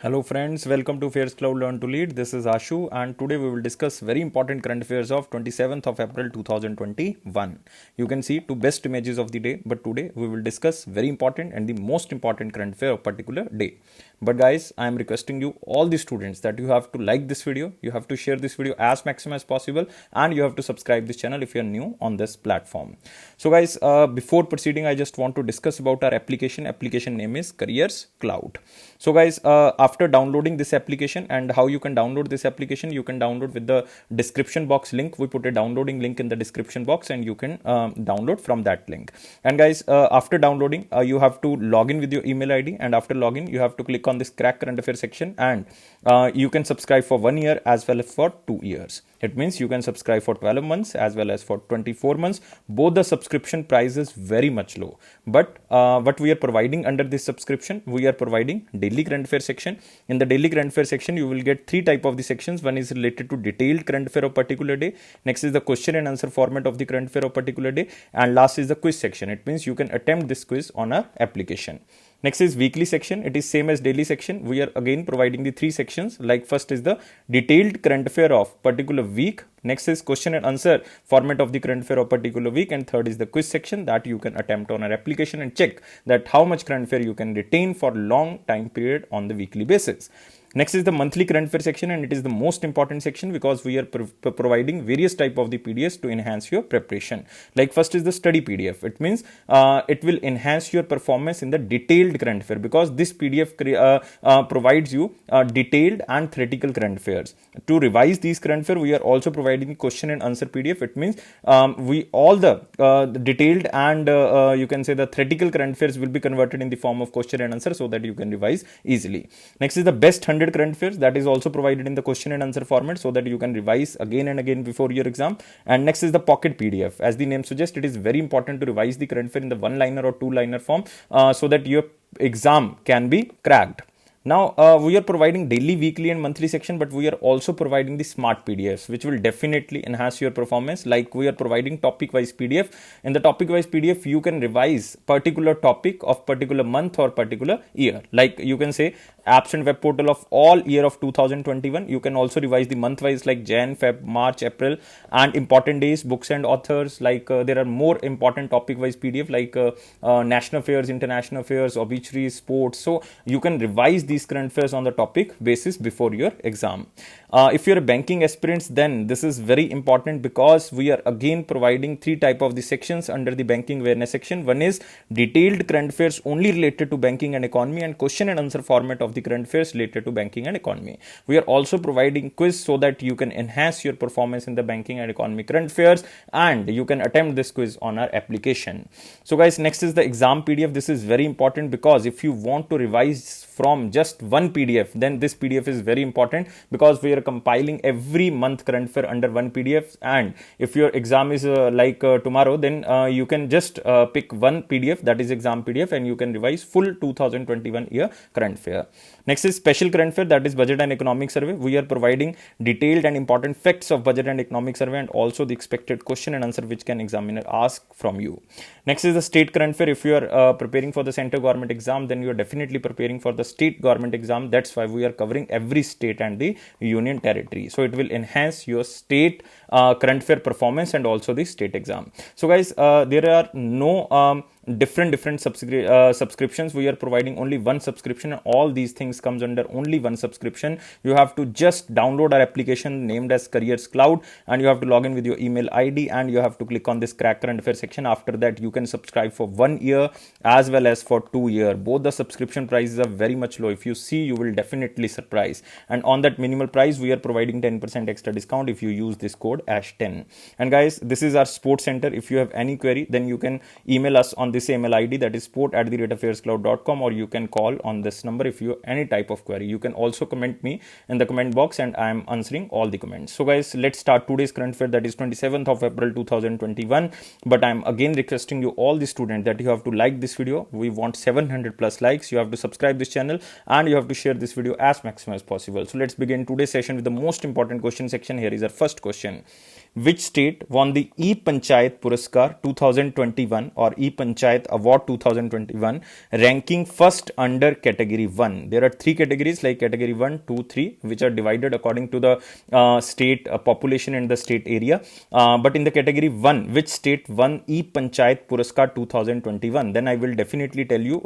Hello friends, welcome to Fairs Cloud Learn to Lead. This is Ashu and today we will discuss very important current affairs of 27th of April 2021. You can see two best images of the day, but today we will discuss very important and the most important current affair of particular day. But guys, I am requesting you all the students that you have to like this video, you have to share this video as maximum as possible, and you have to subscribe this channel if you are new on this platform. So guys, before proceeding, I just want to discuss about our application. Application name is Careers Cloud. So guys, after downloading this application and how you can download this application, you can download with the description box link. We put a downloading link in the description box and you can download from that link. And guys, after downloading, you have to log in with your email ID, and after login, you have to click on this crack current affair section, and you can subscribe for 1 year as well as for 2 years. It means you can subscribe for 12 months as well as for 24 months. Both the subscription price is very much low. But what we are providing under this subscription, we are providing daily current affair section. In the daily current affair section, you will get three type of the sections. One is related to detailed current affair of particular day. Next is the question and answer format of the current affair of particular day. And last is the quiz section. It means you can attempt this quiz on our application. Next is weekly section. It is same as daily section. We are again providing the three sections. Like first is the detailed current affair of particular week. Next is question and answer format of the current affair of particular week. And third is the quiz section that you can attempt on our application and check that how much current affair you can retain for long time period on the weekly basis. Next is the monthly current affair section, and it is the most important section because we are providing various type of the PDFs to enhance your preparation. Like first is the study PDF. It means it will enhance your performance in the detailed current affair because this PDF provides you detailed and theoretical current affairs. To revise these current affair, we are also providing question and answer PDF. It means we all the detailed and you can say the theoretical current affairs will be converted in the form of question and answer so that you can revise easily. Next is the best 100 current affairs that is also provided in the question and answer format so that you can revise again and again before your exam. And next is the pocket PDF. As the name suggests, it is very important to revise the current affair in the one-liner or two-liner form so that your exam can be cracked. Now, we are providing daily, weekly and monthly section, but we are also providing the smart PDFs, which will definitely enhance your performance. Like we are providing topic-wise PDF. In the topic-wise PDF, you can revise particular topic of particular month or particular year. Like you can say absent web portal of all year of 2021. You can also revise the month-wise like Jan, Feb, March, April, and important days, books and authors. Like there are more important topic-wise PDF like national affairs, international affairs, obituaries, sports. So you can revise these current affairs on the topic basis before your exam. If you're a banking aspirant, then this is very important because we are again providing three type of the sections under the banking awareness section. One is detailed current affairs only related to banking and economy, and question and answer format of the current affairs related to banking and economy. We are also providing quiz so that you can enhance your performance in the banking and economy current affairs, and you can attempt this quiz on our application. So guys, next is the exam PDF. This is very important because if you want to revise from just one PDF, then this PDF is very important because we are compiling every month current affair under one PDF. And if your exam is tomorrow, then you can just pick one PDF, that is exam PDF, and you can revise full 2021 year current affair. Next is special current affair, that is budget and economic survey. We are providing detailed and important facts of budget and economic survey and also the expected question and answer which can examiner ask from you. Next is the state current affair. If you are preparing for the central government exam, then you are definitely preparing for the state government exam. That's why we are covering every state and the union territory. So it will enhance your state current affair performance and also the state exam. So guys, there are no different subscriptions. We are providing only one subscription, and all these things comes under only one subscription. You have to just download our application named as Careers Cloud, and you have to log in with your email ID, and you have to click on this crack current affair section. After that, you can subscribe for 1 year as well as for 2 years. Both the subscription prices are very much low. If you see, you will definitely surprise. And on that minimal price, we are providing 10% extra discount if you use this code ASH10. And guys, this is our sports center. If you have any query, then you can email us on this email ID, that is sport@fairscloud.com, or you can call on this number if you have any type of query. You can also comment me in the comment box and I am answering all the comments. So guys, let's start today's current affair, that is 27th of April 2021. But I am again requesting you all the students that you have to like this video. We want 700 plus likes. You have to subscribe this channel and you have to share this video as maximum as possible. So let's begin today's session with the most important question section. Here is our first question. Which state won the E-Panchayat Puraskar 2021 or E-Panchayat Panchayat Award 2021 ranking first under category 1. There are three categories like category 1, 2, 3, which are divided according to the state population and the state area. But in the category 1, which state won E-Panchayat Puraskar 2021? Then I will definitely tell you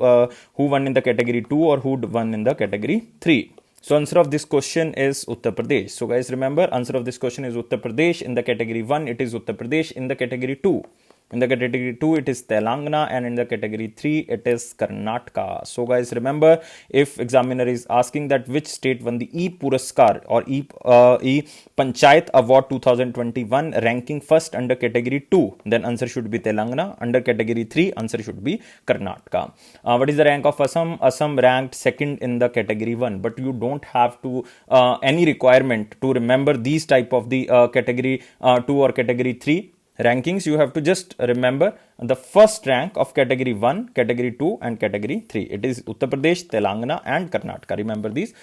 who won in the category 2 or who won in the category 3. So answer of this question is Uttar Pradesh. So guys, remember, answer of this question is Uttar Pradesh. In the category 1, it is Uttar Pradesh. In the category 2, in the category 2, it is Telangana, and in the category 3, it is Karnataka. So guys, remember, if examiner is asking that which state won the E-Puraskar or E Panchayat Award 2021 ranking first under category 2, then answer should be Telangana. Under category 3, answer should be Karnataka. What is the rank of Assam? Assam ranked second in the category 1, but you don't have to any requirement to remember these type of the category 2 or category 3 rankings. You have to just remember the first rank of category 1, category 2 and category 3. It is Uttar Pradesh, Telangana and Karnataka. Remember these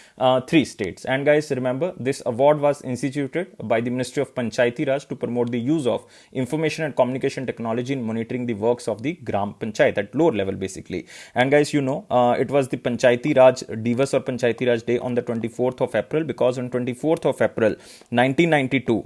three states. And guys, remember, this award was instituted by the Ministry of Panchayati Raj to promote the use of information and communication technology in monitoring the works of the Gram Panchayat at lower level basically. And guys, you know, it was the Panchayati Raj Divas or Panchayati Raj Day on the 24th of April, because on 24th of April 1992,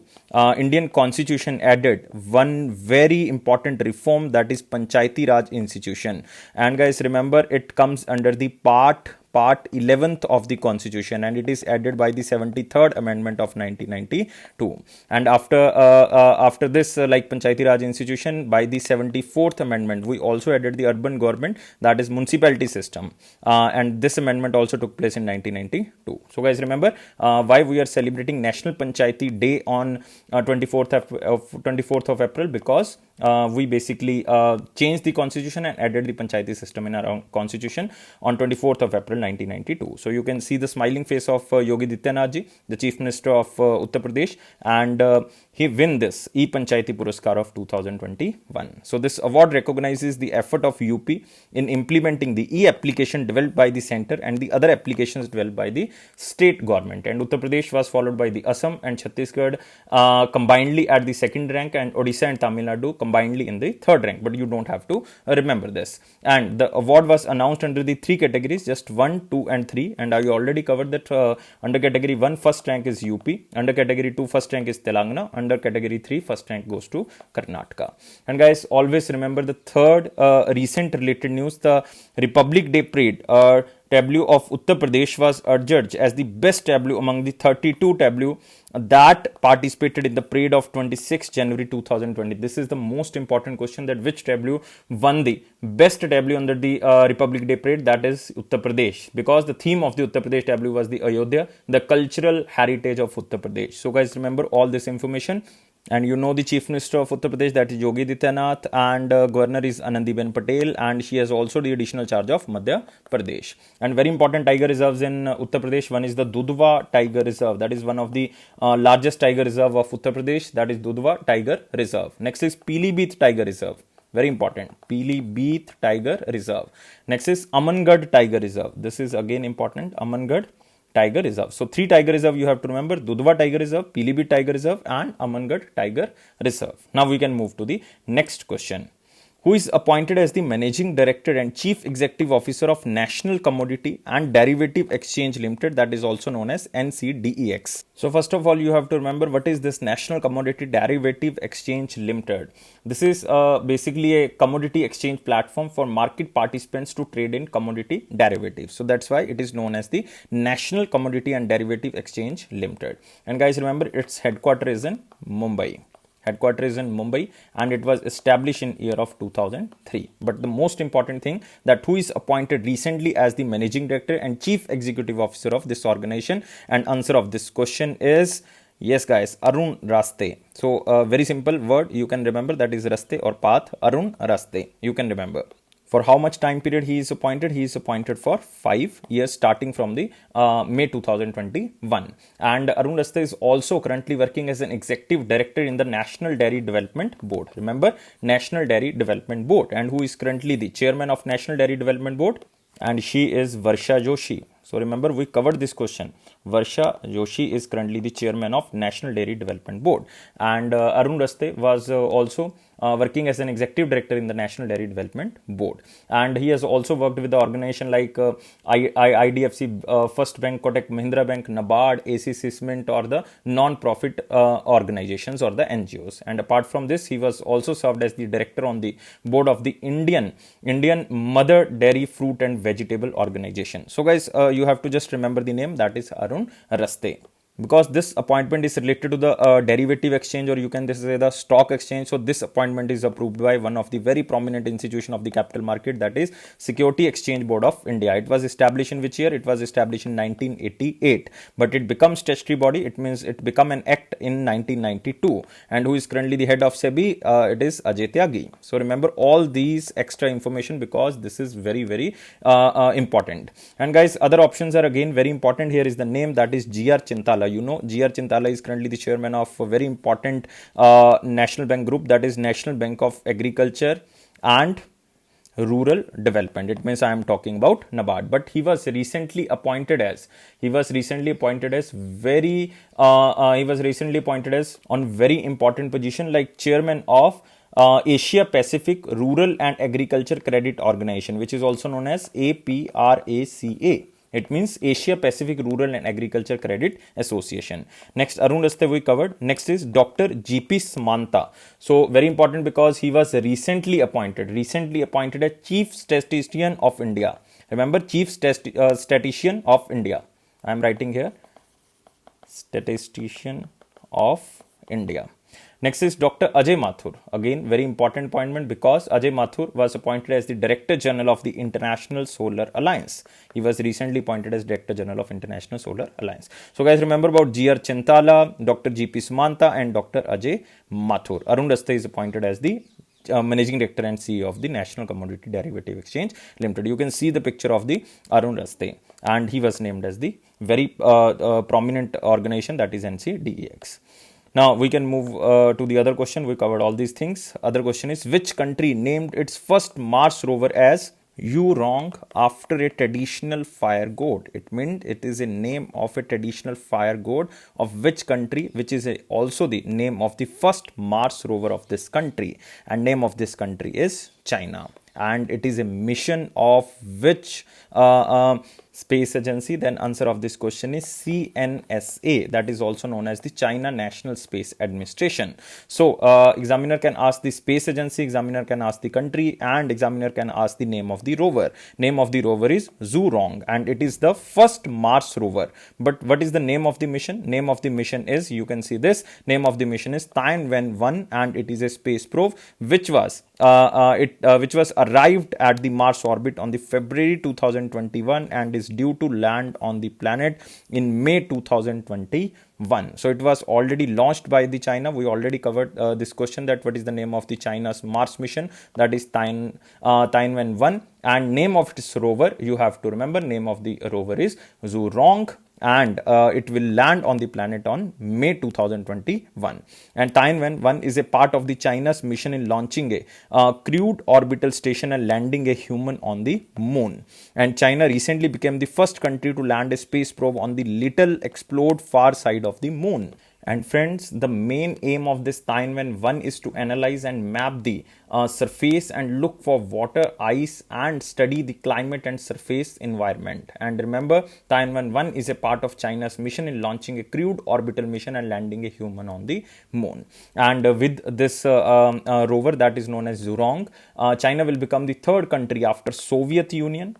Indian Constitution added one very important reform, that is Panchayati Raj Institution. And guys, remember, it comes under the part 11th of the Constitution, and it is added by the 73rd Amendment of 1992. And after this, like Panchayati Raj Institution, by the 74th Amendment, we also added the urban government, that is municipality system. And this amendment also took place in 1992. So guys, remember why we are celebrating National Panchayati Day on 24th of April, because we basically changed the constitution and added the Panchayati system in our constitution on 24th of April 1992. So you can see the smiling face of Yogi Adityanath ji, the Chief Minister of Uttar Pradesh, and he win this E-Panchayati Puraskar of 2021. So this award recognizes the effort of UP in implementing the e-application developed by the center and the other applications developed by the state government. And Uttar Pradesh was followed by the Assam and Chhattisgarh combinedly at the second rank, and Odisha and Tamil Nadu combinedly in the third rank. But you don't have to remember this. And the award was announced under the three categories, just 1, 2 and 3. And I already covered that under category 1, first rank is UP. Under category 2, first rank is Telangana. Under category 3, first rank goes to Karnataka. And guys, always remember the third recent related news, the Republic Day Parade tableau of Uttar Pradesh was adjudged as the best tableau among the 32 tableau that participated in the parade of 26 January 2020. This is the most important question, that which tableau won the best tableau under the Republic Day Parade? That is Uttar Pradesh, because the theme of the Uttar Pradesh tableau was the Ayodhya, the cultural heritage of Uttar Pradesh. So guys, remember all this information. And you know the Chief Minister of Uttar Pradesh, that is Yogi Adityanath, and Governor is Anandiben Patel, and she has also the additional charge of Madhya Pradesh. And very important tiger reserves in Uttar Pradesh. One is the Dudhwa Tiger Reserve. That is one of the largest tiger reserve of Uttar Pradesh. That is Dudhwa Tiger Reserve. Next is Pilibhit Tiger Reserve. Very important. Pilibhit Tiger Reserve. Next is Amangarh Tiger Reserve. This is again important. Amangarh Tiger Reserve. So 3 Tiger Reserve you have to remember: Dudhwa Tiger Reserve, Pilibhit Tiger Reserve and Amangarh Tiger Reserve. Now we can move to the next question. Who is appointed as the Managing Director and Chief Executive Officer of National Commodity and Derivative Exchange Limited, that is also known as NCDEX. So first of all, you have to remember what is this National Commodity Derivative Exchange Limited. This is basically a commodity exchange platform for market participants to trade in commodity derivatives. So that's why it is known as the National Commodity and Derivative Exchange Limited. And guys, remember its headquarters is in Mumbai. Headquarters is in Mumbai, and it was established in year of 2003. But the most important thing, that who is appointed recently as the Managing Director and Chief Executive Officer of this organization, and answer of this question is, yes guys, Arun Raste. So a very simple word you can remember, that is Raste or path. Arun Raste, you can remember. For how much time period he is appointed? He is appointed for 5 years starting from the May 2021. And Arun Raste is also currently working as an Executive Director in the National Dairy Development Board. Remember, National Dairy Development Board. And who is currently the Chairman of National Dairy Development Board? And she is Varsha Joshi. So remember, we covered this question. Varsha Joshi is currently the Chairman of National Dairy Development Board. And Arun Raste was also working as an executive director in the National Dairy Development Board. And he has also worked with the organization like IDFC, First Bank, Kotak Mahindra Bank, NABARD, ACC Cement, or the non-profit organizations or the NGOs. And apart from this, he was also served as the director on the board of the Indian Mother Dairy Fruit and Vegetable Organization. So guys, you have to just remember the name, that is Arun Raste. Because this appointment is related to the derivative exchange, or you can say the stock exchange. So this appointment is approved by one of the very prominent institution of the capital market, that is Security Exchange Board of India. It was established in which year? It was established in 1988, but it becomes statutory body. It means it become an act in 1992. And who is currently the head of SEBI? It is Ajay Tyagi. So remember all these extra information, because this is very important. And guys, other options are again very important. Here is the name, that is GR Chintala. You know, GR Chintala is currently the chairman of a very important national bank group, that is National Bank of Agriculture and Rural Development. It means I am talking about NABARD. But he was recently appointed as on very important position like chairman of Asia Pacific Rural and Agriculture Credit Organization, which is also known as APRACA. It means Asia Pacific Rural and Agriculture Credit Association. Next, Arun Raste we covered. Next is Dr. GP Samanta. So very important, because he was recently appointed as Chief Statistician of India. Remember, Chief Statistician of India. I am writing here, Statistician of India. Next is Dr. Ajay Mathur. Again, very important appointment, because Ajay Mathur was appointed as the Director General of the International Solar Alliance. He was recently appointed as Director General of International Solar Alliance. So guys, remember about GR Chintala, Dr. GP Samanta and Dr. Ajay Mathur. Arun Raste is appointed as the Managing Director and CEO of the National Commodity Derivative Exchange Limited. You can see the picture of the Arun Raste, and he was named as the very prominent organization, that is NCDEX. Now we can move to the other question. We covered all these things. Other question is, which country named its first Mars rover as Hurong after a traditional fire god? It means it is a name of a traditional fire god of which country, which is also the name of the first Mars rover of this country, and name of this country is China. And it is a mission of which space agency? Then answer of this question is CNSA, that is also known as the China National Space Administration. So examiner can ask the space agency, examiner can ask the country, and examiner can ask the name of the rover. Name of the rover is Zhurong, and it is the first Mars rover. But what is the name of the mission? Name of the mission is, you can see this, name of the mission is Tianwen-1, and it is a space probe which was arrived at the Mars orbit on the February 2021 and is due to land on the planet in May 2021. So it was already launched by the China. We already covered this question, that what is the name of the China's Mars mission, that is Tianwen-1, and name of this rover, you have to remember, name of the rover is Zhurong, and it will land on the planet on May 2021. And Tianwen-1 is a part of the China's mission in launching a crewed orbital station and landing a human on the moon. And China recently became the first country to land a space probe on the little explored far side of the moon. And friends, the main aim of this Tianwen-1 is to analyze and map the surface and look for water, ice, and study the climate and surface environment. And remember, Tianwen-1 is a part of China's mission in launching a crewed orbital mission and landing a human on the moon. And with this rover that is known as Zhurong, China will become the third country after Soviet Union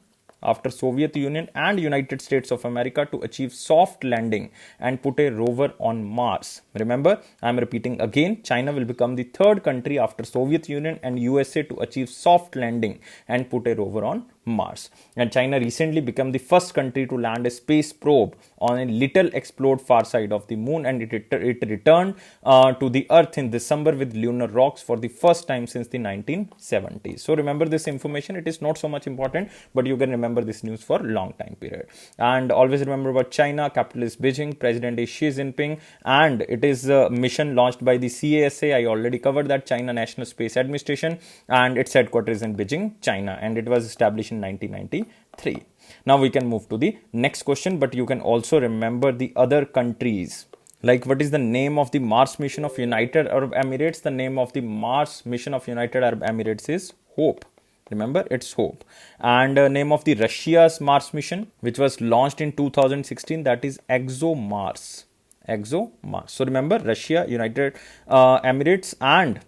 and United States of America to achieve soft landing and put a rover on Mars. Remember, I am repeating again, China will become the third country after Soviet Union and USA to achieve soft landing and put a rover on Mars. And China recently became the first country to land a space probe on a little explored far side of the moon, and it returned to the Earth in December with lunar rocks for the first time since the 1970s. So remember this information. It is not so much important, but you can remember this news for a long time period. And always remember about China. Capital is Beijing, president is Xi Jinping, and it is a mission launched by the CASA. I already covered that, China National Space Administration, and its headquarters is in Beijing, China, and it was established in 1993. Now we can move to the next question, but you can also remember the other countries Like, what is the name of the Mars mission of United Arab Emirates? The name of the Mars mission of United Arab Emirates is Hope. Remember, it's Hope. And name of the Russia's Mars mission, which was launched in 2016, that is ExoMars. ExoMars. So remember, Russia, United Emirates, and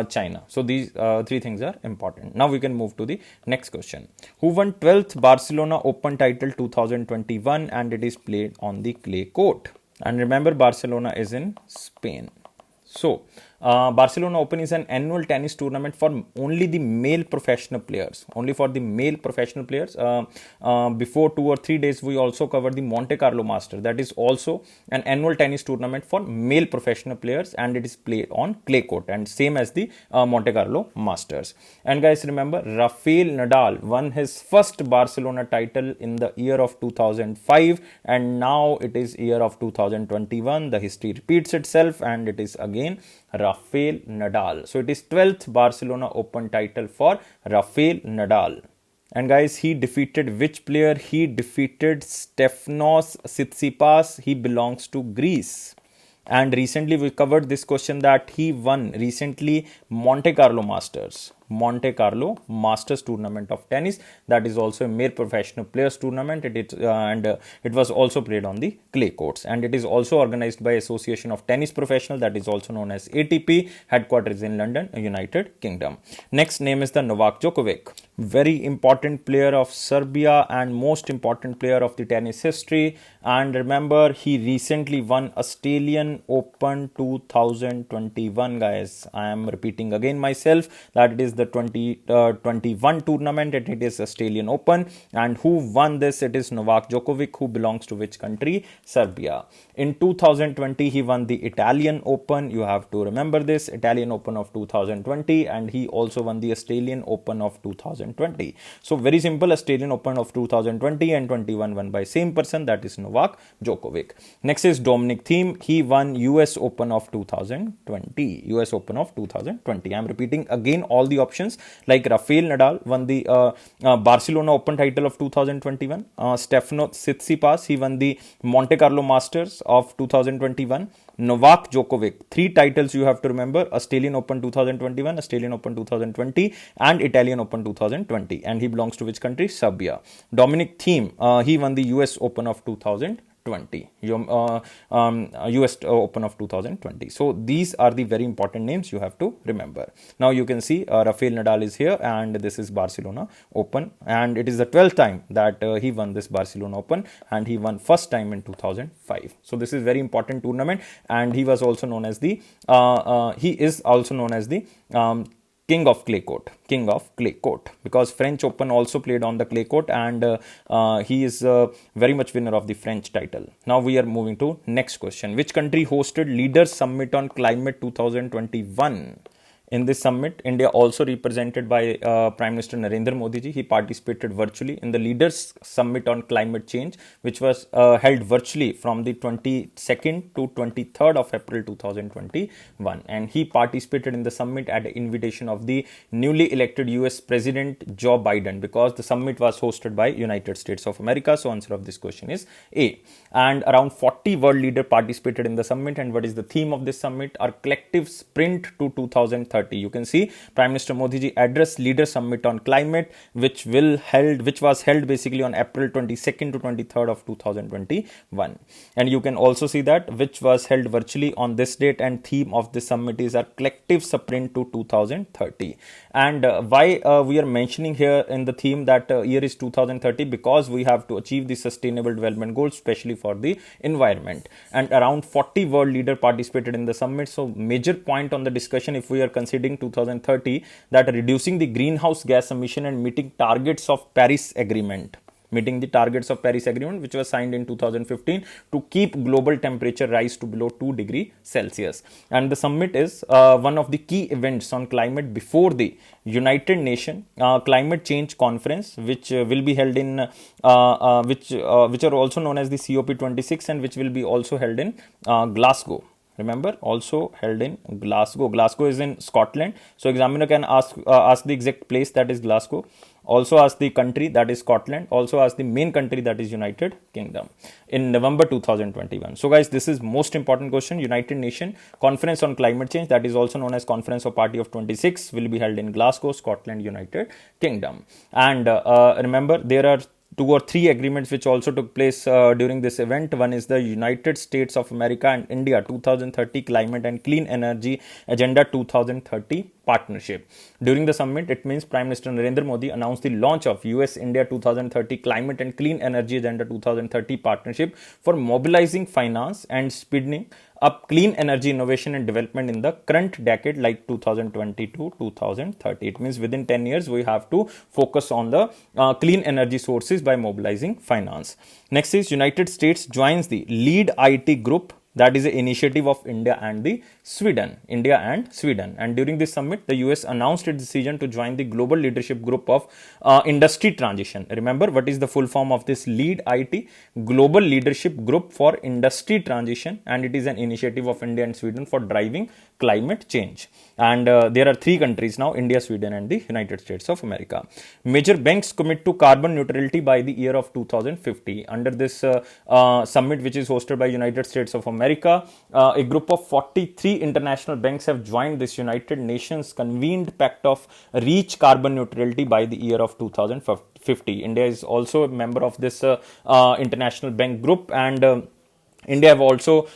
China. So these three things are important. Now we can move to the next question. Who won 12th Barcelona Open title 2021, and it is played on the clay court? And remember, Barcelona is in Spain. So, Barcelona Open is an annual tennis tournament for only the male professional players. Only for the male professional players. Before 2 or 3 days, we also covered the Monte Carlo Master. That is also an annual tennis tournament for male professional players, and it is played on clay court, and same as the Monte Carlo Masters. And guys, remember, Rafael Nadal won his first Barcelona title in the year of 2005, and now it is year of 2021. The history repeats itself, and it is again Rafael Nadal. So it is 12th Barcelona Open title for Rafael Nadal. And guys, he defeated which player? He defeated Stefanos Tsitsipas. He belongs to Greece. And recently we covered this question that he won recently Monte Carlo Masters. Monte Carlo Masters tournament of tennis. That is also a male professional players tournament. It was also played on the clay courts, and it is also organized by Association of Tennis Professional, that is also known as ATP, headquarters in London, United Kingdom. Next name is the Novak Djokovic. Very important player of Serbia and most important player of the tennis history. And remember, he recently won Australian Open 2021, guys. I am repeating again myself that it is the 2021 tournament, and it is Australian Open. And who won this? It is Novak Djokovic, who belongs to which country? Serbia. In 2020, he won the Italian Open. You have to remember this, Italian Open of 2020, and he also won the Australian Open of 2020. So very simple, Australian Open of 2020 and 21 won by same person, that is Novak Djokovic. Next is Dominic Thiem. He won US Open of 2020. US Open of 2020. I am repeating again all the options. Like Rafael Nadal won the Barcelona Open title of 2021. Stefanos Tsitsipas, he won the Monte Carlo Masters of 2021. Novak Djokovic, 3 titles you have to remember: Australian Open 2021, Australian Open 2020, and Italian Open 2020. And he belongs to which country? Serbia. Dominic Thiem, he won the US Open of 2020. US Open of 2020. So these are the very important names you have to remember. Now you can see Rafael Nadal is here, and this is Barcelona Open, and it is the 12th time that he won this Barcelona Open, and he won first time in 2005. So this is very important tournament, and he was also known as the he is also known as the King of Clay Court, because French Open also played on the clay court, and he is very much winner of the French title. Now we are moving to next question. Which country hosted Leaders Summit on Climate 2021? In this summit, India also represented by Prime Minister Narendra Modi ji. He participated virtually in the Leaders Summit on Climate Change, which was held virtually from the 22nd to 23rd of April 2021. And he participated in the summit at the invitation of the newly elected US President Joe Biden, because the summit was hosted by United States of America. So answer of this question is A. And around 40 world leaders participated in the summit. And what is the theme of this summit? Our collective sprint to 2030. You can see Prime Minister Modi ji addressed Leader Summit on Climate, which was held basically on April 22nd to 23rd of 2021. And you can also see that which was held virtually on this date, and theme of this summit is our collective sprint to 2030. And why we are mentioning here in the theme that year is 2030, because we have to achieve the sustainable development goals, especially for the environment. And around 40 world leaders participated in the summit. So major point on the discussion, if we are considering 2030, that reducing the greenhouse gas emission and meeting targets of Paris Agreement, which was signed in 2015 to keep global temperature rise to below 2 degrees Celsius. And the summit is one of the key events on climate before the United Nations Climate Change Conference, which will be held in which are also known as the COP26, and which will be also held in Glasgow. Remember, also held in Glasgow. Glasgow is in Scotland. So examiner can ask the exact place, that is Glasgow. Also ask the country, that is Scotland. Also ask the main country, that is United Kingdom, in November 2021. So guys, this is most important question. United Nations Conference on Climate Change, that is also known as Conference of Party of 26, will be held in Glasgow, Scotland, United Kingdom. And remember, there are 2 or 3 agreements which also took place during this event. One is the United States of America and India 2030 Climate and Clean Energy Agenda 2030 partnership. During the summit, it means Prime Minister Narendra Modi announced the launch of US India 2030 Climate and Clean Energy Agenda 2030 partnership for mobilizing finance and speeding up clean energy innovation and development in the current decade, like 2020 to 2030. It means within 10 years we have to focus on the clean energy sources by mobilizing finance. Next is United States joins the Lead IT Group, that is an initiative of India and Sweden. And during this summit, the US announced its decision to join the Global Leadership Group of Industry Transition. Remember, what is the full form of this Lead IT? Global Leadership Group for Industry Transition, and it is an initiative of India and Sweden for driving climate change. And there are 3 countries now: India, Sweden, and the United States of America. Major banks commit to carbon neutrality by the year of 2050. Under this summit, which is hosted by United States of America, a group of 43 international banks have joined this United Nations convened pact of reach carbon neutrality by the year of 2050. India is also a member of this international bank group, and India have also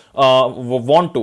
want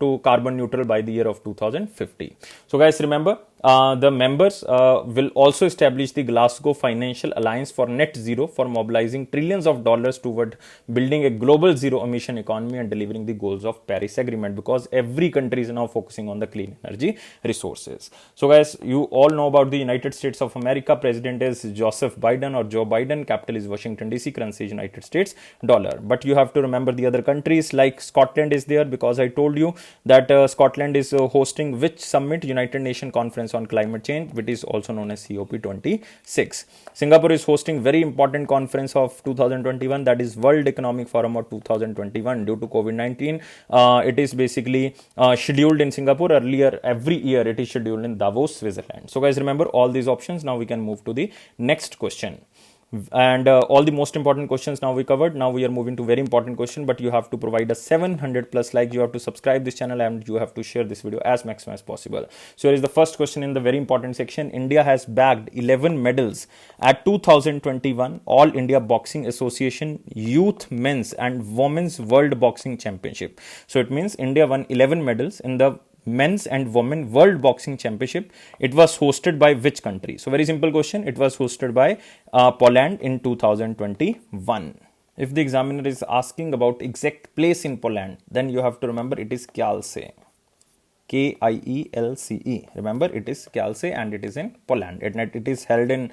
to carbon neutral by the year of 2050. So guys, remember, the members will also establish the Glasgow Financial Alliance for Net Zero, for mobilizing trillions of dollars toward building a global zero emission economy and delivering the goals of Paris Agreement, because every country is now focusing on the clean energy resources. So guys, you all know about the United States of America. President is Joseph Biden or Joe Biden. Capital is Washington DC. Currency is United States dollar. But you have to remember the other countries, like Scotland is there, because I told you that Scotland is hosting which summit? United Nations Conference on Climate Change, which is also known as COP26. Singapore is hosting very important conference of 2021, that is World Economic Forum of 2021. Due to COVID-19, it is basically scheduled in Singapore. Earlier, every year it is scheduled in Davos, Switzerland. So guys, remember all these options. Now we can move to the next question. And all the most important questions now we covered. Now we are moving to very important question, but you have to provide a 700 plus likes. You have to subscribe this channel, and you have to share this video as maximum as possible. So here is the first question in the very important section. India has bagged 11 medals at 2021 All India Boxing Association Youth Men's and Women's World Boxing Championship. So it means India won 11 medals in the Men's and Women World Boxing Championship. It was hosted by which country? So very simple question. It was hosted by Poland in 2021. If the examiner is asking about exact place in Poland, then you have to remember it is Kielce. Kielce. Remember, it is Kielce and it is in Poland. It is held in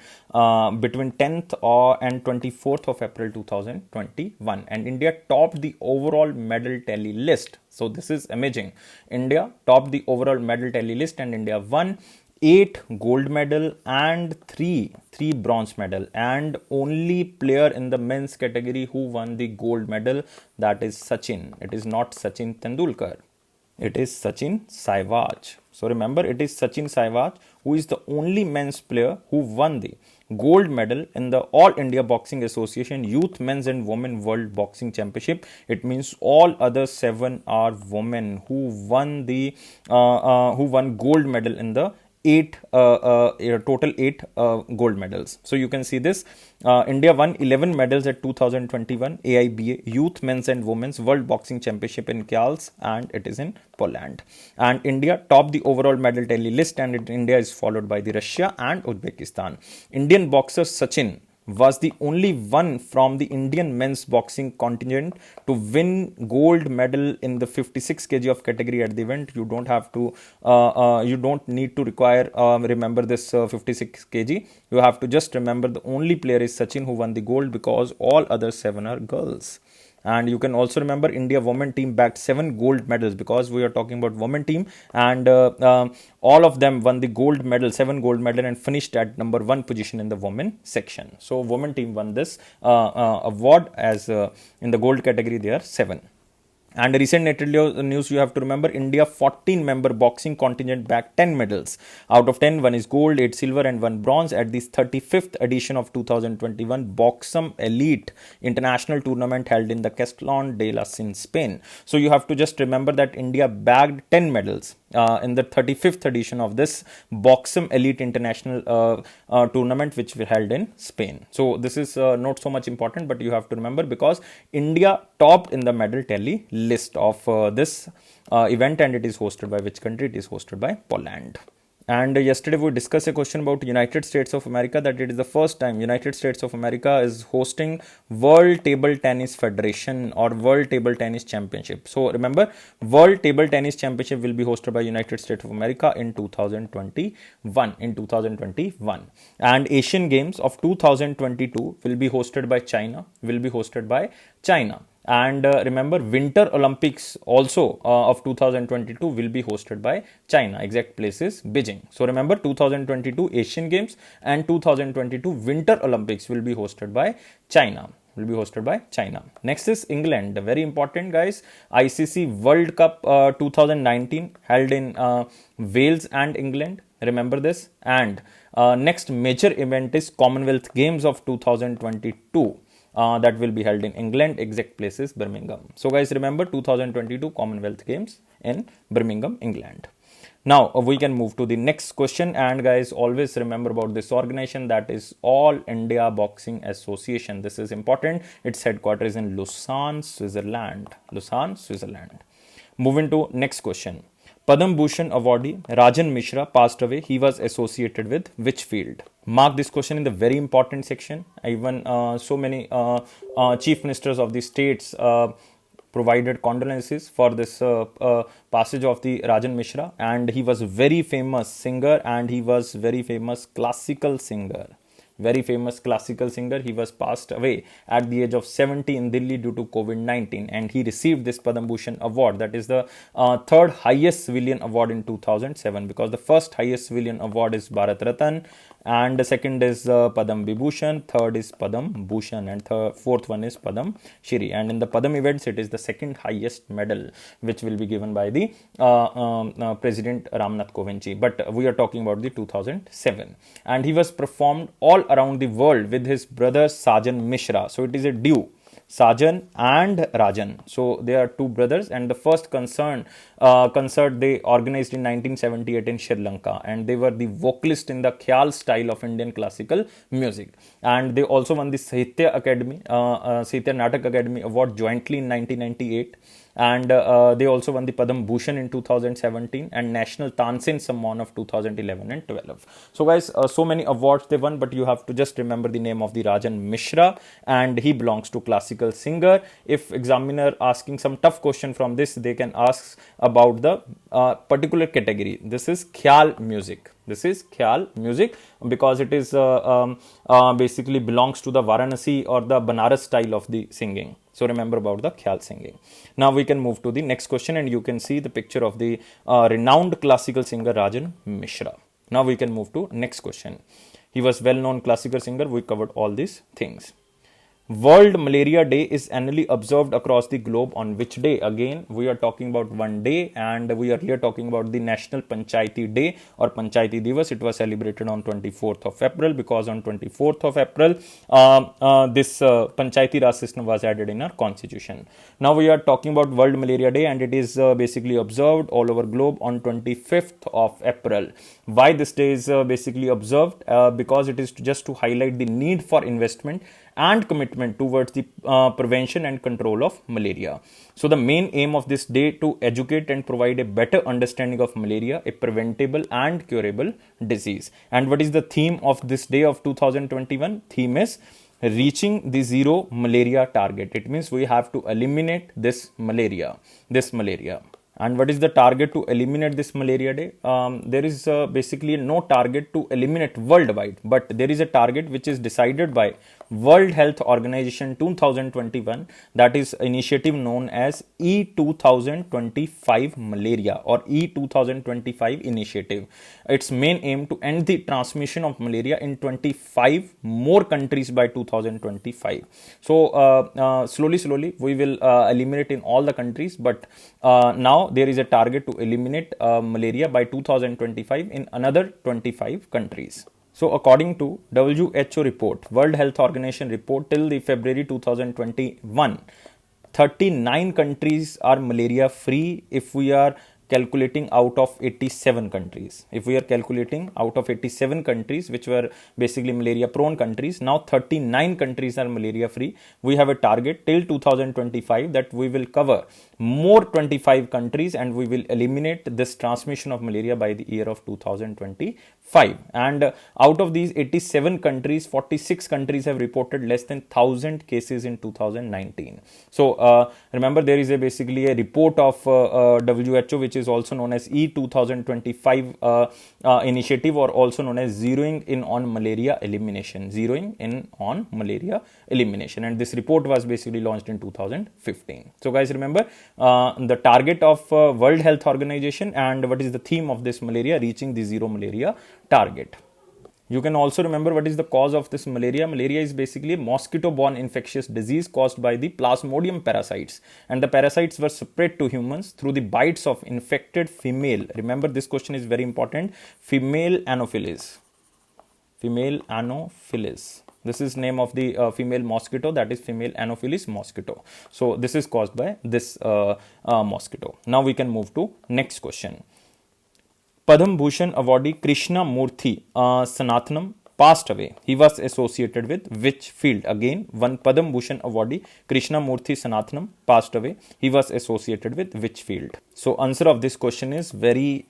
between 10th and 24th of April 2021. And India topped the overall medal tally list. So this is amazing. India topped the overall medal tally list, and India won 8 gold medal and 3 bronze medal, and only player in the men's category who won the gold medal, that is Sachin. It is not Sachin Tendulkar. It is Sachin Sehwag. So remember, it is Sachin Sehwag who is the only men's player who won the gold medal in the All India Boxing Association Youth Men's and Women World Boxing Championship. It means all other 7 are women who won the gold medal in the total 8 gold medals. So you can see this. India won 11 medals at 2021 AIBA Youth Men's and Women's World Boxing Championship in Kielce, and it is in Poland. And India topped the overall medal tally list, and India is followed by the Russia and Uzbekistan. Indian boxer Sachin was the only one from the Indian men's boxing contingent to win gold medal in the 56 kg of category at the event. You don't have to, you don't need to remember this 56 kg. You have to just remember the only player is Sachin who won the gold, because all other 7 are girls. And you can also remember India women team bagged 7 gold medals, because we are talking about women team, and all of them won the gold medal, 7 gold medal, and finished at number 1 position in the women section. So women team won this award, as in the gold category they are 7. And a recent netted news you have to remember, India 14 member boxing contingent bagged 10 medals. Out of 10, 1 is gold, 8 silver and 1 bronze at the 35th edition of 2021 Boxum Elite International Tournament held in the Castellón de la in Spain. So you have to just remember that India bagged 10 medals in the 35th edition of this Boxum Elite International tournament which we held in Spain. So this is not so much important, but you have to remember because India topped in the medal tally list of this event, and it is hosted by which country? It is hosted by Poland. And yesterday we discussed a question about United States of America, that it is the first time United States of America is hosting World Table Tennis Federation or World Table Tennis Championship. So remember, World Table Tennis Championship will be hosted by United States of America in 2021. And Asian Games of 2022 will be hosted by China. And remember, Winter Olympics also of 2022 will be hosted by China. Exact place is Beijing. So remember, 2022 Asian Games and 2022 Winter Olympics will be hosted by China. Next is England. Very important, guys. ICC World Cup 2019 held in Wales and England. Remember this. And next major event is Commonwealth Games of 2022. That will be held in England. Exact place is Birmingham. So guys, remember 2022 Commonwealth Games in Birmingham, England. Now we can move to the next question, and guys, always remember about this organization, that is All India Boxing Association. This is important. Its headquarters is in Lausanne, Switzerland. Moving to next question. Padam Bhushan awardee Rajan Mishra passed away. He was associated with which field? Mark this question in the very important section. Even so many chief ministers of the states provided condolences for this passage of the Rajan Mishra, and he was very famous singer, and he was very famous classical singer. He was passed away at the age of 70 in Delhi due to COVID-19, and he received this Padam Bhushan award. That is the third highest civilian award in 2007, because the first highest civilian award is Bharat Ratan, and the second is Padam Vibhushan, third is Padam Bhushan, and fourth one is Padam Shri. And in the Padam events, it is the second highest medal which will be given by the President Ramnath Kovind ji. But we are talking about the 2007, and he was performed all around the world with his brother Sajan Mishra. So it is a duo, Sajan and Rajan. So they are two brothers, and the first concert they organized in 1978 in Sri Lanka, and they were the vocalist in the Khyal style of Indian classical music. And they also won the Sahitya Natak Academy Award jointly in 1998. And they also won the Padam Bhushan in 2017 and National Tansen Samman of 2011 and 12. So guys, so many awards they won, but you have to just remember the name of the Rajan Mishra, and he belongs to classical singer. If examiner asking some tough question from this, they can ask about the particular category. This is Khyal music. Because it is basically belongs to the Varanasi or the Banaras style of the singing. So remember about the Khyal singing. Now we can move to the next question, and you can see the picture of the renowned classical singer Rajan Mishra. Now we can move to next question. He was well-known classical singer. We covered all these things. World Malaria Day is annually observed across the globe on which day? Again, we are talking about one day, and we are here talking about the National Panchayati Day or Panchayati Divas. It was celebrated on 24th of April because on 24th of April, this Panchayati Raj system was added in our constitution. Now we are talking about World Malaria Day, and it is basically observed all over globe on 25th of April. Why this day is basically observed? Because it is just to highlight the need for investment and commitment towards the prevention and control of malaria. So the main aim of this day to educate and provide a better understanding of malaria, a preventable and curable disease. And what is the theme of this day of 2021? Theme is reaching the zero malaria target. It means we have to eliminate this malaria. And what is the target to eliminate this malaria day? There is basically no target to eliminate worldwide, but there is a target which is decided by World Health Organization 2021, that is initiative known as E2025 Malaria or E2025 initiative. Its main aim to end the transmission of malaria in 25 more countries by 2025. So slowly we will eliminate in all the countries, but now there is a target to eliminate malaria by 2025 in another 25 countries. So according to WHO report, World Health Organization report, till the February 2021, 39 countries are malaria free if we are calculating out of 87 countries. If we are calculating out of 87 countries, which were basically malaria prone countries, now 39 countries are malaria free. We have a target till 2025 that we will cover more 25 countries and we will eliminate this transmission of malaria by the year of 2025. And out of these 87 countries, 46 countries have reported less than 1,000 cases in 2019. So remember, there is basically a report of WHO, which is also known as E2025 initiative, or also known as zeroing in on malaria elimination. And this report was basically launched in 2015. So guys, remember the target of World Health Organization and what is the theme of this malaria, reaching the zero malaria target. You can also remember what is the cause of this malaria. Malaria is basically a mosquito-borne infectious disease caused by the Plasmodium parasites. And the parasites were spread to humans through the bites of infected female. Remember, this question is very important. Female Anopheles. Female Anopheles. This is name of the female mosquito, that is female Anopheles mosquito. So this is caused by this mosquito. Now we can move to next question. Padma Bhushan awardee Krishna Murthy Sanathanam passed away. He was associated with which field? Again, one Padma Bhushan awardee Krishna Murthy Sanathanam passed away. He was associated with which field? So answer of this question is very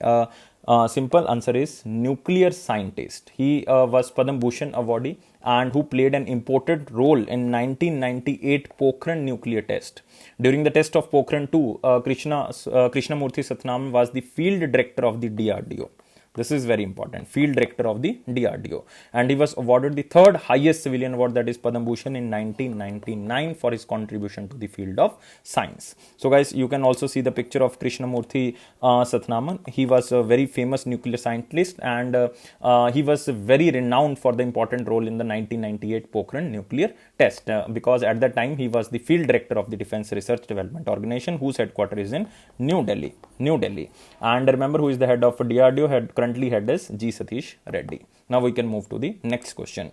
simple. Answer is nuclear scientist. He was Padma Bhushan awardee and who played an important role in 1998 Pokhran nuclear test. During the test of Pokhran 2, Krishnamurthy Satnam was the field director of the DRDO. This is very important. Field director of the DRDO. And he was awarded the third highest civilian award, that is Padma Bhushan, in 1999 for his contribution to the field of science. So guys, you can also see the picture of Krishnamurthy Satnaman. He was a very famous nuclear scientist and he was very renowned for the important role in the 1998 Pokhran nuclear test because at that time he was the field director of the Defense Research Development Organization, whose headquarters is in New Delhi. And remember, who is the head of DRDO? Currently head is G. Satish Reddy. Now we can move to the next question.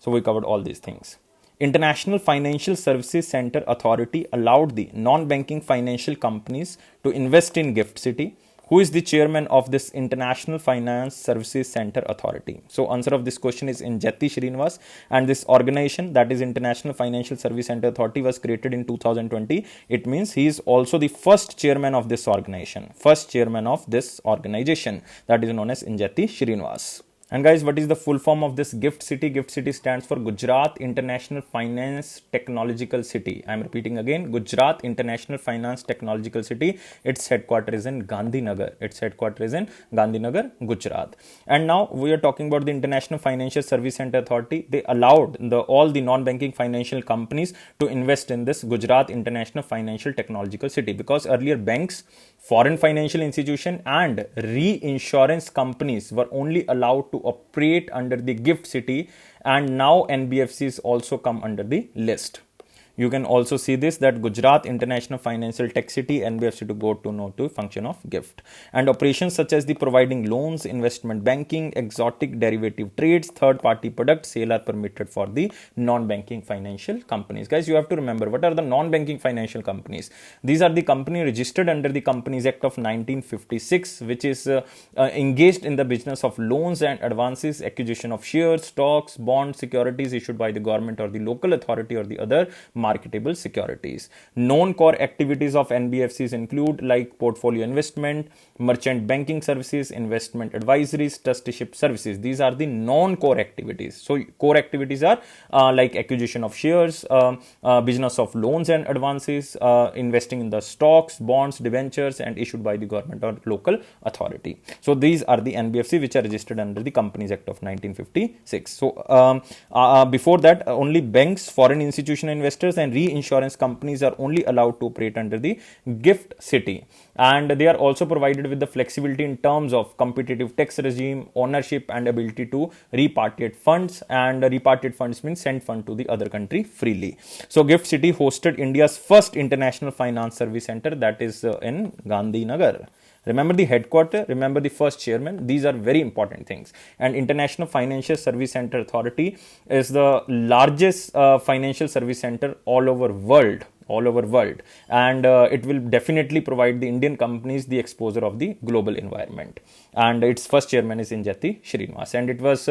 So we covered all these things. International Financial Services Center Authority allowed the non-banking financial companies to invest in GIFT City. Who is the chairman of this International Finance Services Center Authority? So answer of this question is Injeti Srinivas, and this organization, that is International Financial Service Center Authority, was created in 2020. It means he is also the first chairman of this organization. That is known as Injeti Srinivas. And guys, what is the full form of this GIFT City? GIFT City stands for Gujarat International Finance Technological City. I am repeating again, Gujarat International Finance Technological City. Its headquarters is in Gandhinagar. Gujarat. And now we are talking about the International Financial Service Center Authority. They allowed all the non-banking financial companies to invest in this Gujarat International Financial Technological City, because earlier banks, foreign financial institution and reinsurance companies were only allowed to operate under the GIFT City, and now NBFCs also come under the list. You can also see this, that Gujarat International Financial Tech City, NBFC to go to know to function of GIFT. And operations such as the providing loans, investment banking, exotic derivative trades, third-party product sale are permitted for the non-banking financial companies. Guys, you have to remember, what are the non-banking financial companies? These are the company registered under the Companies Act of 1956, which is engaged in the business of loans and advances, acquisition of shares, stocks, bonds, securities issued by the government or the local authority or the other marketable securities. Known core activities of NBFCs include like portfolio investment, merchant banking services, investment advisories, trusteeship services. These are the non-core activities. So core activities are like acquisition of shares, business of loans and advances, investing in the stocks, bonds, debentures, and issued by the government or local authority. So these are the NBFC which are registered under the Companies Act of 1956. So before that, only banks, foreign institutional investors, and reinsurance companies are only allowed to operate under the GIFT City, and they are also provided with the flexibility in terms of competitive tax regime, ownership, and ability to repatriate funds. And repatriate funds means send fund to the other country freely. So GIFT City hosted India's first international finance service center, that is in Gandhinagar. Remember the headquarter, remember the first chairman. These are very important things. And International Financial Service Center Authority is the largest financial service center all over world, and it will definitely provide the Indian companies the exposure of the global environment. And its first chairman is Injati Srinivas, and it was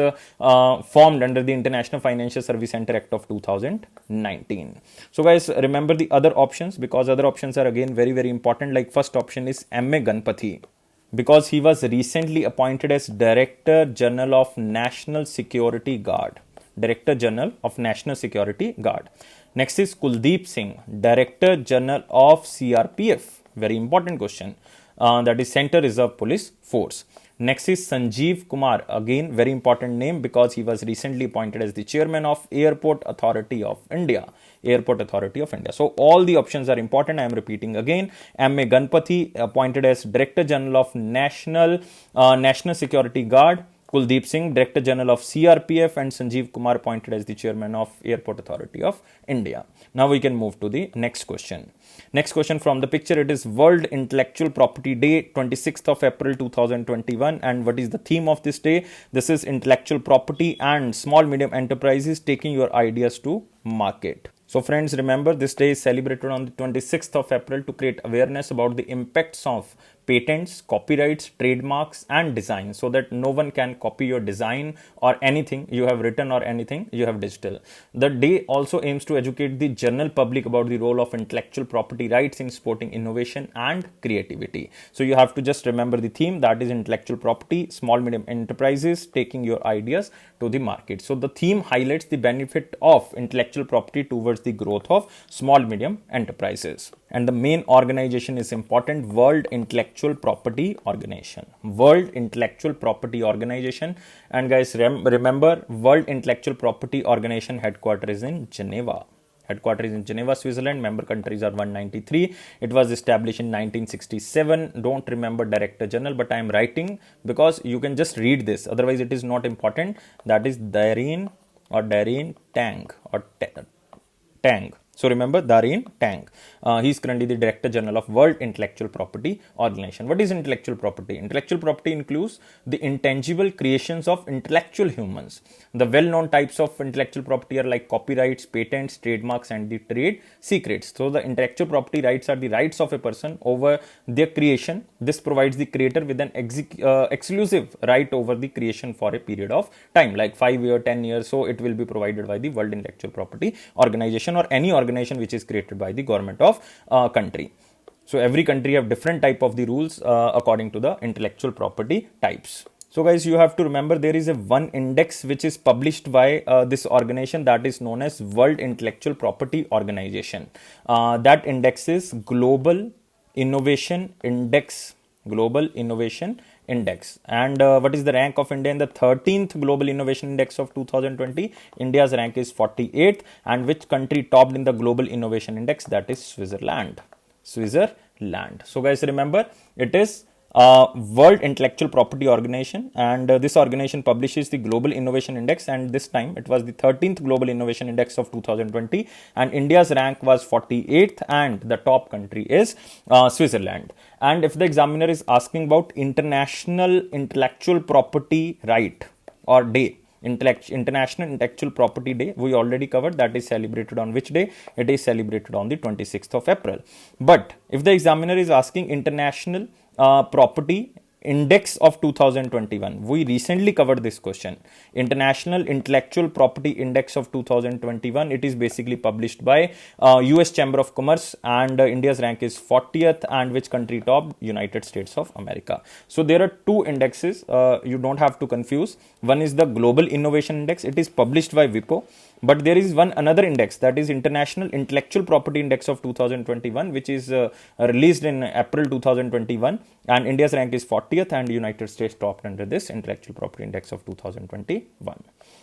formed under the International Financial Service Center Act of 2019. So guys, remember the other options, because other options are again very, very important. Like first option is M.A. Ganpathy, because he was recently appointed as Director General of National Security Guard. Director General of National Security Guard. Next is Kuldeep Singh, Director General of CRPF. Very important question. That is Central Reserve Police Force. Next is Sanjeev Kumar, again very important name because he was recently appointed as the Chairman of Airport Authority of India. Airport Authority of India. So all the options are important. I am repeating again. M.A. Ganpathy appointed as Director General of National Security Guard. Kuldeep Singh, Director General of CRPF, and Sanjeev Kumar appointed as the Chairman of Airport Authority of India. Now we can move to the next question. Next question from the picture, it is World Intellectual Property Day, 26th of April 2021. And what is the theme of this day? This is intellectual property and small medium enterprises taking your ideas to market. So friends, remember this day is celebrated on the 26th of April to create awareness about the impacts of patents, copyrights, trademarks, and design, so that no one can copy your design or anything you have written or anything you have digital. The day also aims to educate the general public about the role of intellectual property rights in supporting innovation and creativity. So you have to just remember the theme, that is intellectual property, small medium enterprises taking your ideas to the market. So the theme highlights the benefit of intellectual property towards the growth of small medium enterprises. And the main organization is important, World Intellectual Property Organization. World Intellectual Property Organization. And guys, remember World Intellectual Property Organization headquarters is in Geneva. Headquarters is in Geneva, Switzerland. Member countries are 193. It was established in 1967. Don't remember Director General, but I am writing because you can just read this. Otherwise, it is not important. That is Darin Tang or Tang. So remember Darin Tang. He is currently the Director General of World Intellectual Property Organization. What is intellectual property? Intellectual property includes the intangible creations of intellectual humans. The well-known types of intellectual property are like copyrights, patents, trademarks, and the trade secrets. So the intellectual property rights are the rights of a person over their creation. This provides the creator with an exclusive right over the creation for a period of time, like 5 years, 10 years. So it will be provided by the World Intellectual Property Organization or any organization which is created by the government of country. So every country have different type of the rules according to the intellectual property types. So guys, you have to remember there is a one index which is published by this organization, that is known as World Intellectual Property Organization. That index is Global Innovation Index. Global Innovation Index. And what is the rank of India in the 13th Global Innovation Index of 2020? India's rank is 48th. And which country topped in the Global Innovation Index? That is Switzerland. Switzerland. So guys, remember it is World Intellectual Property Organization, and this organization publishes the Global Innovation Index, and this time it was the 13th Global Innovation Index of 2020, and India's rank was 48th, and the top country is Switzerland. And if the examiner is asking about International Intellectual Property Right or Day, International Intellectual Property Day, we already covered, that is celebrated on which day? It is celebrated on the 26th of April. But if the examiner is asking International Property Index of 2021. We recently covered this question. International Intellectual Property Index of 2021. It is basically published by US Chamber of Commerce, and India's rank is 40th, and which country topped? United States of America. So there are two indexes. You don't have to confuse. One is the Global Innovation Index. It is published by WIPO. But there is another index, that is International Intellectual Property Index of 2021, which is released in April 2021, and India's rank is 40th, and United States topped under this Intellectual Property Index of 2021.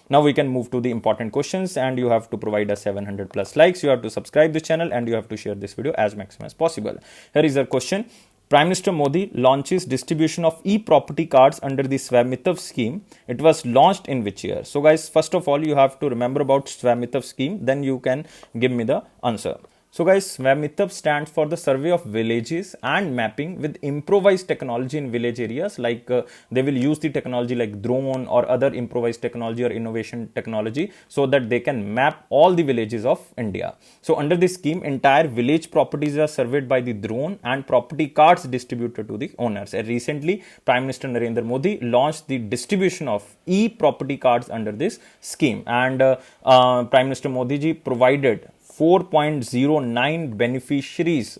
Now we can move to the important questions, and you have to provide us 700 plus likes. You have to subscribe this channel, and you have to share this video as maximum as possible. Here is our question. Prime Minister Modi launches distribution of e-property cards under the Swamitav scheme. It was launched in which year? So guys, first of all, you have to remember about Swamitav scheme, then you can give me the answer. So guys, Swamitav stands for the survey of villages and mapping with improvised technology in village areas. Like they will use the technology like drone or other improvised technology or innovation technology, so that they can map all the villages of India. So under this scheme, entire village properties are surveyed by the drone and property cards distributed to the owners. And recently, Prime Minister Narendra Modi launched the distribution of e-property cards under this scheme, and Prime Minister Modi ji provided 4.09 beneficiaries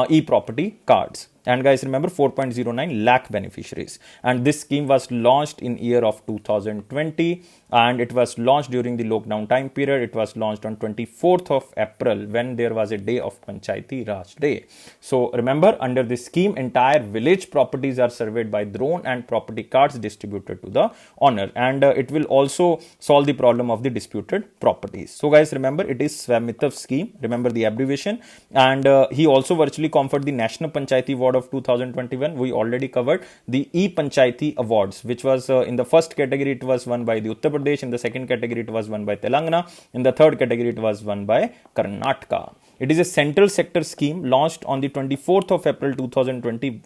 e-property cards. And guys, remember 4.09 lakh beneficiaries. And this scheme was launched in year of 2020, and it was launched during the lockdown time period. It was launched on 24th of April, when there was a day of Panchayati Raj Day. So remember, under this scheme, entire village properties are surveyed by drone and property cards distributed to the owner. And it will also solve the problem of the disputed properties. So guys, remember, it is Swamitav scheme. Remember the abbreviation. And he also virtually conferred the National Panchayati Award of 2021. We already covered the E-Panchayati Awards, which was in the first category, it was won by the Uttar Pradesh. In the second category, it was won by Telangana. In the third category, it was won by Karnataka. It is a central sector scheme launched on the 24th of April 2020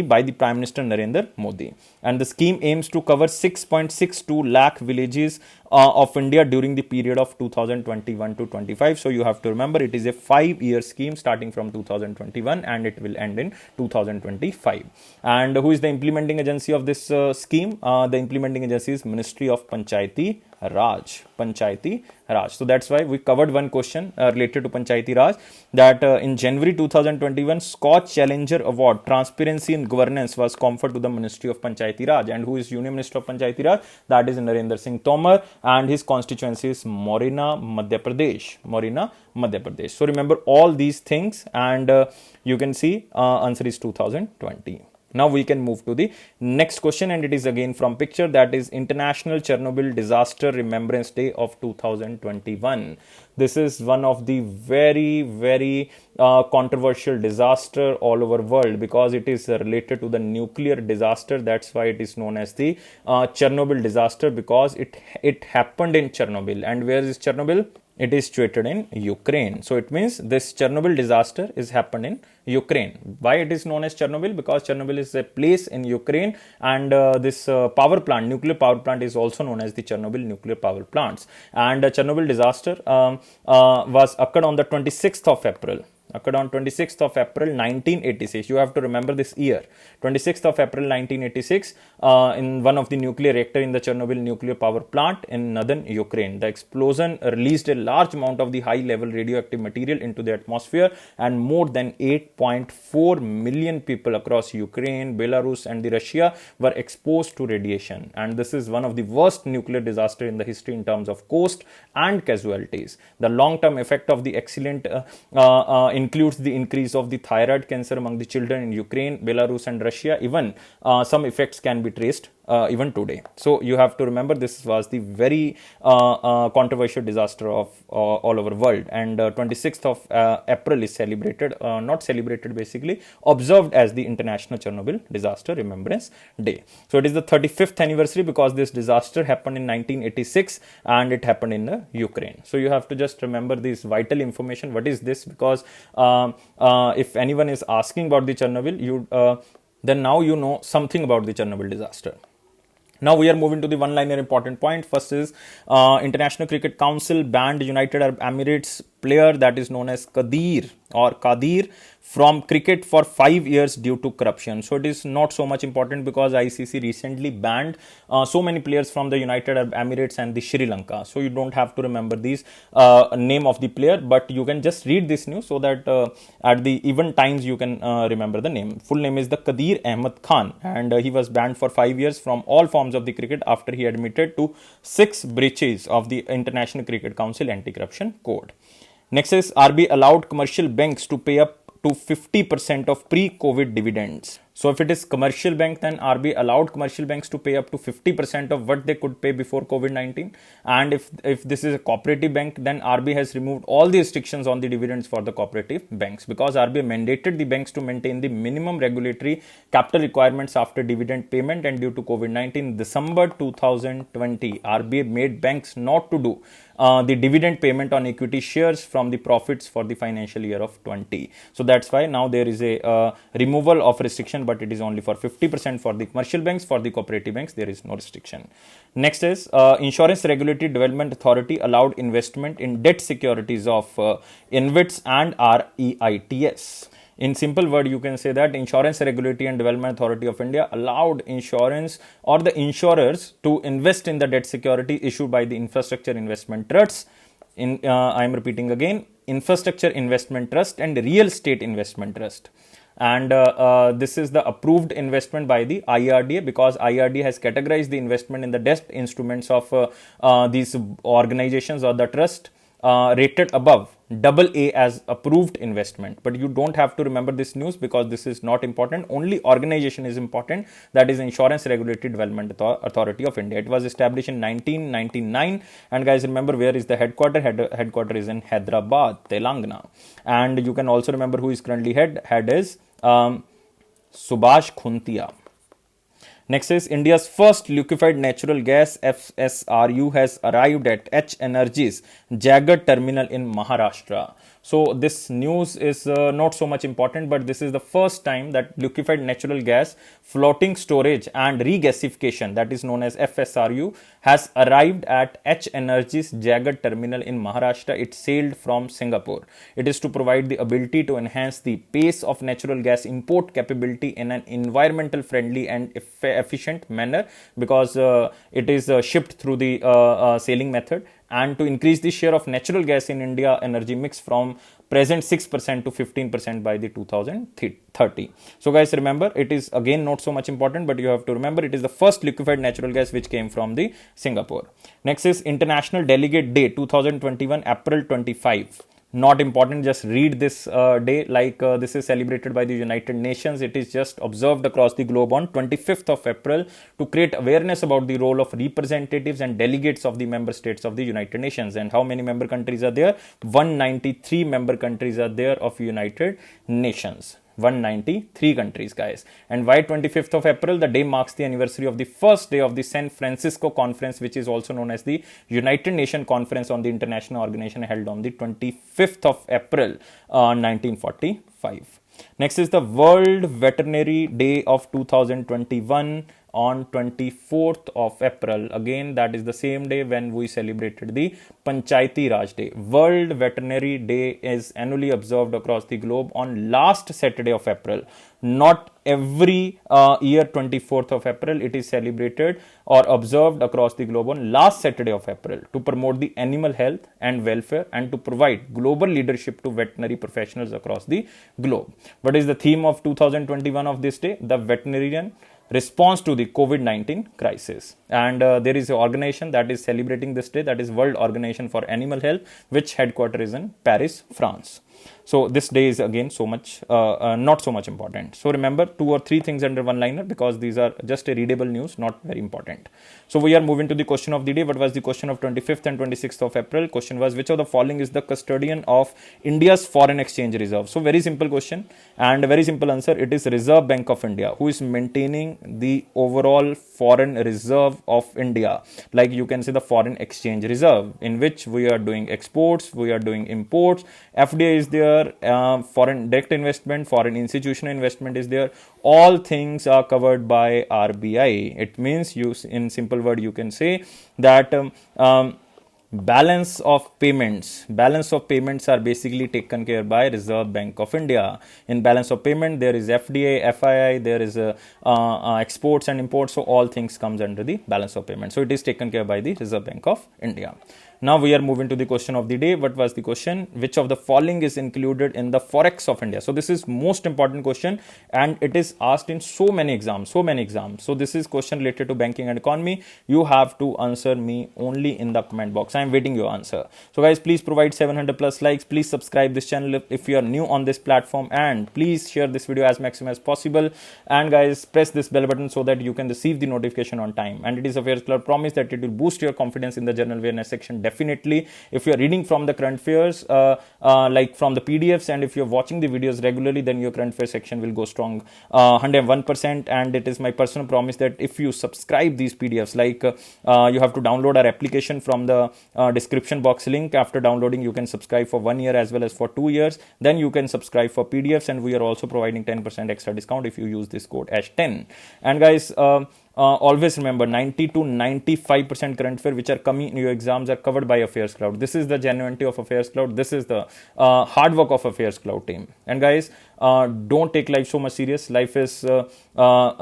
by the Prime Minister Narendra Modi. And the scheme aims to cover 6.62 lakh villages of India during the period of 2021 to 25. So you have to remember, it is a 5-year scheme starting from 2021, and it will end in 2025. And who is the implementing agency of this scheme? The implementing agency is Ministry of Panchayati Raj. Panchayati Raj. So that's why we covered one question related to Panchayati Raj, that in January 2021, Scotch Challenger Award Transparency in Governance was conferred to the Ministry of Panchayati Raj. And who is Union Minister of Panchayati Raj? That is Narendra Singh Tomar, and his constituency is Morena, Madhya Pradesh. Morena, Madhya Pradesh. So remember all these things, and you can see answer is 2020. Now we can move to the next question, and it is again from picture, that is International Chernobyl Disaster Remembrance Day of 2021. This is one of the very controversial disaster all over world, because it is related to the nuclear disaster. That's why it is known as the Chernobyl disaster, because it happened in Chernobyl. And where is Chernobyl? It is situated in Ukraine. So it means this Chernobyl disaster is happened in Ukraine. Why it is known as Chernobyl? Because Chernobyl is a place in Ukraine, and this power plant, nuclear power plant, is also known as the Chernobyl nuclear power plants. And Chernobyl disaster was occurred on the 26th of April. Occurred on 26th of April 1986. You have to remember this year. 26th of April 1986, in one of the nuclear reactor in the Chernobyl nuclear power plant in northern Ukraine. The explosion released a large amount of the high-level radioactive material into the atmosphere, and more than 8.4 million people across Ukraine, Belarus, and the Russia were exposed to radiation. And this is one of the worst nuclear disaster in the history in terms of cost and casualties. The long-term effect of the accident includes the increase of the thyroid cancer among the children in Ukraine, Belarus, and Russia. Even some effects can be traced even today. So you have to remember, this was the very controversial disaster of all over world. And 26th of April is celebrated, not celebrated basically, observed as the International Chernobyl Disaster Remembrance Day. So it is the 35th anniversary, because this disaster happened in 1986 and it happened in Ukraine. So you have to just remember this vital information. What is this? Because if anyone is asking about the Chernobyl, then now you know something about the Chernobyl disaster. Now we are moving to the one-liner important point. First is International Cricket Council banned United Arab Emirates player that is known as Qadir from cricket for 5 years due to corruption. So it is not so much important because ICC recently banned so many players from the United Arab Emirates and the Sri Lanka. So you don't have to remember these name of the player, but you can just read this news so that at the even times you can remember the name. Full name is the Qadir Ahmed Khan, and he was banned for 5 years from all forms of the cricket after he admitted to 6 breaches of the International Cricket Council Anti-Corruption Code. Next is RBI allowed commercial banks to pay up to 50% of pre-COVID dividends. So if it is commercial bank, then RBI allowed commercial banks to pay up to 50% of what they could pay before COVID-19. And if this is a cooperative bank, then RBI has removed all the restrictions on the dividends for the cooperative banks, because RBI mandated the banks to maintain the minimum regulatory capital requirements after dividend payment, and due to COVID-19, December 2020, RBI made banks not to do the dividend payment on equity shares from the profits for the financial year of 20. So that's why now there is a removal of restriction, but it is only for 50% for the commercial banks. For the cooperative banks, there is no restriction. Next is Insurance Regulatory Development Authority allowed investment in debt securities of InvITs and REITs. In simple word, you can say that Insurance Regulatory and Development Authority of India allowed insurance or the insurers to invest in the debt security issued by the Infrastructure Investment Trusts. I am repeating again, Infrastructure Investment Trust and Real Estate Investment Trust. And this is the approved investment by the IRDA, because IRDA has categorized the investment in the debt instruments of these organizations or the trust rated above AA as approved investment. But you don't have to remember this news because this is not important. Only organization is important, that is Insurance Regulatory Development Authority of India. It was established in 1999, and guys, remember where is the headquarter? Headquarter is in Hyderabad, Telangana. And you can also remember who is currently head is Subhash Khuntia. Next is India's first liquefied natural gas FSRU has arrived at H Energy's Jagad terminal in Maharashtra. So this news is not so much important, but this is the first time that liquefied natural gas floating storage and regasification, that is known as FSRU, has arrived at H Energy's Jagad terminal in Maharashtra. It sailed from Singapore. It is to provide the ability to enhance the pace of natural gas import capability in an environmental friendly and efficient manner, because it is shipped through the sailing method, and to increase the share of natural gas in India energy mix from present 6% to 15% by the 2030. So guys, remember, it is again not so much important, but you have to remember it is the first liquefied natural gas which came from the Singapore. Next is International Delegate Day 2021, April 25. Not important, just read this day, like this is celebrated by the United Nations. It is just observed across the globe on 25th of April to create awareness about the role of representatives and delegates of the member states of the United Nations. And how many member countries are there? 193 member countries are there of United Nations. 193 countries, guys. And why 25th of April? The day marks the anniversary of the first day of the San Francisco Conference, which is also known as the United Nations Conference on the International Organization, held on the 25th of April 1945. Next is the World Veterinary Day of 2021 on 24th of April. Again, that is the same day when we celebrated the Panchayati Raj Day. World Veterinary Day is annually observed across the globe on last Saturday of April. Not every year 24th of April, it is celebrated or observed across the globe on last Saturday of April to promote the animal health and welfare and to provide global leadership to veterinary professionals across the globe. What is the theme of 2021 of this day? The veterinarian response to the COVID-19 crisis. And there is an organization that is celebrating this day, that is World Organization for Animal Health, which headquarters is in Paris, France. So this day is again so much not so much important. So remember 2 or 3 things under one liner, because these are just a readable news, not very important. So we are moving to the question of the day. What was the question of 25th and 26th of April? Question was, which of the following is the custodian of India's foreign exchange reserve? So very simple question and a very simple answer. It is Reserve Bank of India, who is maintaining the overall foreign reserve of India. Like you can say the foreign exchange reserve, in which we are doing exports, we are doing imports, FDI is there, foreign direct investment, foreign institutional investment is there. All things are covered by RBI. It means, you in simple word, you can say that Balance of payments are basically taken care by Reserve Bank of India. In balance of payment, there is FDI, FII, there is exports and imports. So all things comes under the balance of payment. So it is taken care by the Reserve Bank of India. Now we are moving to the question of the day. What was the question? Which of the following is included in the forex of India? So this is most important question, and it is asked in so many exams. So this is question related to banking and economy. You have to answer me only in the comment box. I am waiting your answer. So guys, please provide 700 plus likes. Please subscribe this channel if you are new on this platform, and please share this video as maximum as possible. And guys, press this bell button so that you can receive the notification on time. And it is a Affairs Club promise that it will boost your confidence in the general awareness section. Definitely, if you are reading from the current affairs, like from the PDFs, and if you're watching the videos regularly, then your current affairs section will go strong 101%. And it is my personal promise that if you subscribe these PDFs, like you have to download our application from the description box link. After downloading, you can subscribe for 1 year as well as for 2 years. Then you can subscribe for PDFs, and we are also providing 10% extra discount if you use this code ASH10. And guys, always remember, 90 to 95% current affair which are coming in your exams are covered by Affairs Cloud. This is the genuinity of Affairs Cloud. This is the hard work of Affairs Cloud team. And guys, don't take life so much serious. Life is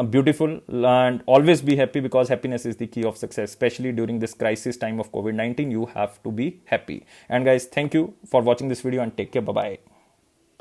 beautiful, and always be happy, because happiness is the key of success. Especially during this crisis time of COVID-19, you have to be happy. And guys, thank you for watching this video, and take care. Bye bye.